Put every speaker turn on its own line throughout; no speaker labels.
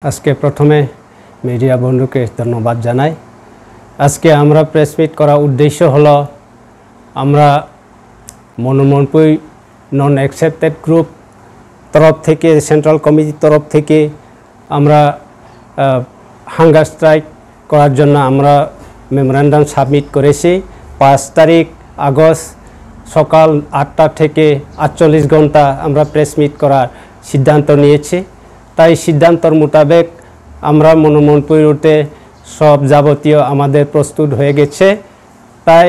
আজকে প্রথমে মিডিয়া বন্ধুকে ধন্যবাদ জানাই। আজকে আমরা প্রেস মিট করার উদ্দেশ্য হলো আমরা মনোমনপুর নন অ্যাকসেপ্টেড গ্রুপ তরফ থেকে সেন্ট্রাল কমিটির তরফ থেকে আমরা হাঙ্গার স্ট্রাইক করার জন্য আমরা মেমোরেন্ডাম সাবমিট করেছি। 5 তারিখ আগস্ট সকাল 8টা থেকে 48 ঘন্টা আমরা প্রেস মিট করার সিদ্ধান্ত নিয়েছি। তাই সিদ্ধান্তর মোতাবেক আমরা মনোমনপুর রুটে সব যাবতীয় আমাদের প্রস্তুত হয়ে গেছে। তাই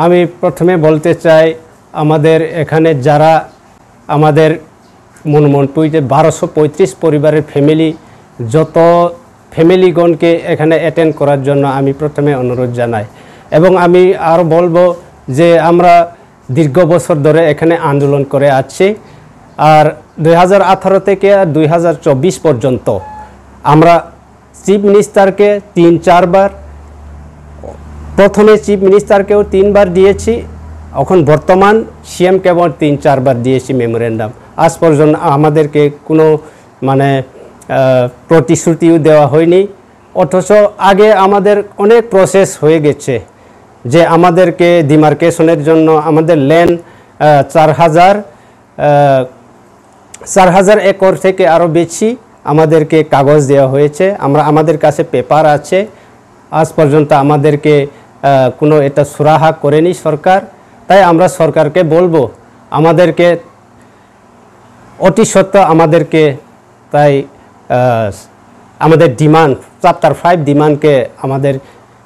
আমি প্রথমে বলতে চাই আমাদের এখানে যারা আমাদের মনোমনপুরে 1235 পরিবারের ফ্যামিলি যত ফ্যামিলিগণকে এখানে অ্যাটেন্ড করার জন্য আমি প্রথমে অনুরোধ জানাই। এবং আমি আরও বলবো যে আমরা দীর্ঘ বছর ধরে এখানে আন্দোলন করে আছি। আর 2018 থেকে 2024 পর্যন্ত আমরা চিফ মিনিস্টারকে 3-4 বার, প্রথমে চিফ মিনিস্টারকেও 3 বার দিয়েছি, এখন বর্তমান সিএম কেবল 3-4 বার দিয়েছি মেমোরেন্ডাম। আজ পর্যন্ত আমাদেরকে কোনো প্রতিশ্রুতিও দেওয়া হয়নি। অথচ আগে আমাদের অনেক প্রসেস হয়ে গেছে যে আমাদেরকে ডিমার্কেশনের জন্য আমাদের ল্যান্ড 4,000 একর থেকে আরও বেশি আমাদেরকে কাগজ দেওয়া হয়েছে। আমাদের কাছে পেপার আছে। আজ পর্যন্ত আমাদেরকে কোনো এটা সুরাহা করেনি সরকার। তাই আমরা সরকারকে বলবো আমাদেরকে অতি সত্ত্বর আমাদেরকে তাই আমাদের ডিমান্ড চ্যাপ্টার 5 ডিমান্ডকে আমাদের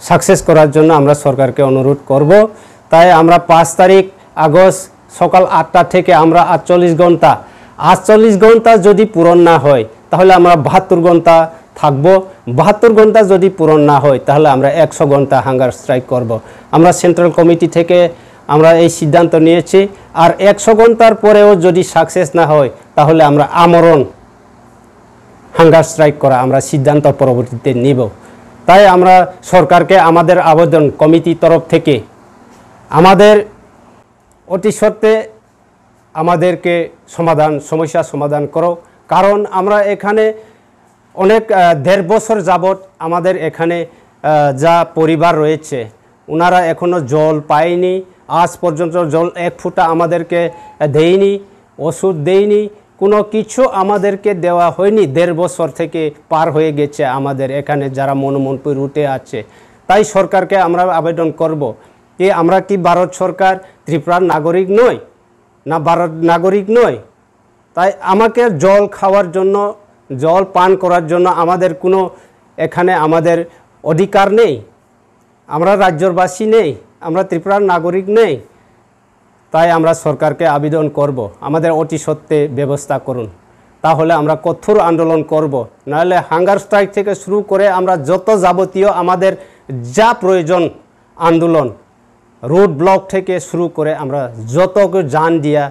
সাকসেস করার জন্য আমরা সরকারকে অনুরোধ করব। তাই আমরা 5 তারিখ আগস্ট সকাল 8টা থেকে আমরা 48 ঘন্টা যদি পূরণ না হয় তাহলে আমরা 72 ঘন্টা থাকব। 72 ঘন্টা যদি পূরণ না হয় তাহলে আমরা 100 ঘন্টা হাঙ্গার স্ট্রাইক করব। আমরা সেন্ট্রাল কমিটি থেকে আমরা এই সিদ্ধান্ত নিয়েছি। আর 100 ঘন্টার পরেও যদি সাকসেস না হয় তাহলে আমরা আমরণ হাঙ্গার স্ট্রাইক করা আমরা সিদ্ধান্ত পরবর্তীতে নিব। তাই আমরা সরকারকে আমাদের আবেদন কমিটির তরফ থেকে আমাদের অতি সত্ত্বে আমাদেরকে সমস্যা সমাধান করো। কারণ আমরা এখানে অনেক 1.5 বছর যাবৎ আমাদের এখানে যা পরিবার রয়েছে ওনারা এখনও জল পায়নি। আজ পর্যন্ত জল 1 ফুটা আমাদেরকে দেয়নি, ওষুধ দেয়নি, কোনো কিছু আমাদেরকে দেওয়া হয়নি। 1.5 বছর থেকে পার হয়ে গেছে আমাদের এখানে যারা মনোমনপুর রুটে আছে। তাই সরকারকে আমরা আবেদন করব যে আমরা কি ভারত সরকার ত্রিপুরার নাগরিক নয় না ভারত নাগরিক নয়? তাই আমাকে জল খাওয়ার জন্য, জল পান করার জন্য আমাদের কোনো এখানে আমাদের অধিকার নেই? আমরা রাজ্যবাসী নেই? আমরা ত্রিপুরার নাগরিক নেই? তাই আমরা সরকারকে আবেদন করব আমাদের অতি সত্ত্বে ব্যবস্থা করুন। তাহলে আমরা কঠোর আন্দোলন করব। নাহলে হাঙ্গার স্ট্রাইক থেকে শুরু করে আমরা যত যাবতীয় আমাদের যা প্রয়োজন আন্দোলন, রোড ব্লক থেকে শুরু করে আমরা যত জান দিয়া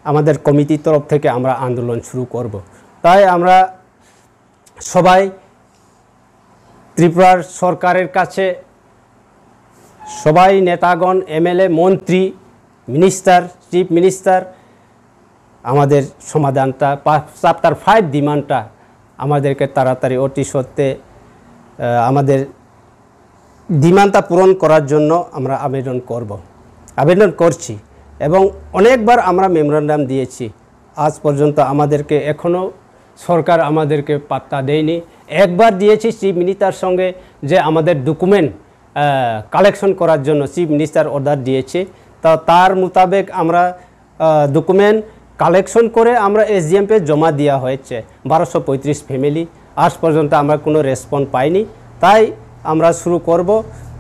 আমাদের কমিটির তরফ থেকে আমরা আন্দোলন শুরু করব। তাই আমরা সবাই ত্রিপুরার সরকারের কাছে সবাই নেতাগণ, এমএলএ, মন্ত্রী, মিনিস্টার, চিফ মিনিস্টার আমাদের সমাধানটা চ্যাপ্টার 5 ডিমান্ডটা আমাদেরকে তাড়াতাড়ি অতি সত্ত্বে আমাদের ডিমান্ডটা পূরণ করার জন্য আমরা আবেদন করছি। এবং অনেকবার আমরা মেমোরেন্ডাম দিয়েছি। আজ পর্যন্ত আমাদেরকে এখনও সরকার আমাদেরকে পাত্তা দেয়নি। একবার দিয়েছি চিফ মিনিস্টার সঙ্গে যে আমাদের ডকুমেন্ট কালেকশন করার জন্য চিফ মিনিস্টার অর্ডার দিয়েছে। তার মোতাবেক আমরা ডকুমেন্ট কালেকশন করে আমরা এসডিএমকে জমা দেওয়া হয়েছে 1235 ফ্যামিলি। আজ পর্যন্ত আমরা কোনো রেসপন্স পাইনি। তাই আমরা শুরু করব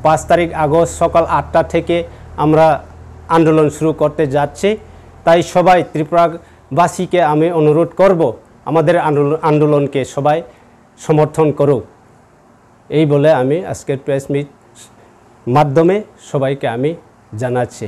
5 তারিখ আগস্ট সকাল 8টা থেকে আমরা আন্দোলন শুরু করতে যাচ্ছি। তাই সবাই ত্রিপুরাবাসীকে আমি অনুরোধ করব আমাদের আন্দোলনকে সবাই সমর্থন করুক। এই বলে আমি আজকের প্রেস মিট মাধ্যমে সবাইকে আমি জানাচ্ছি।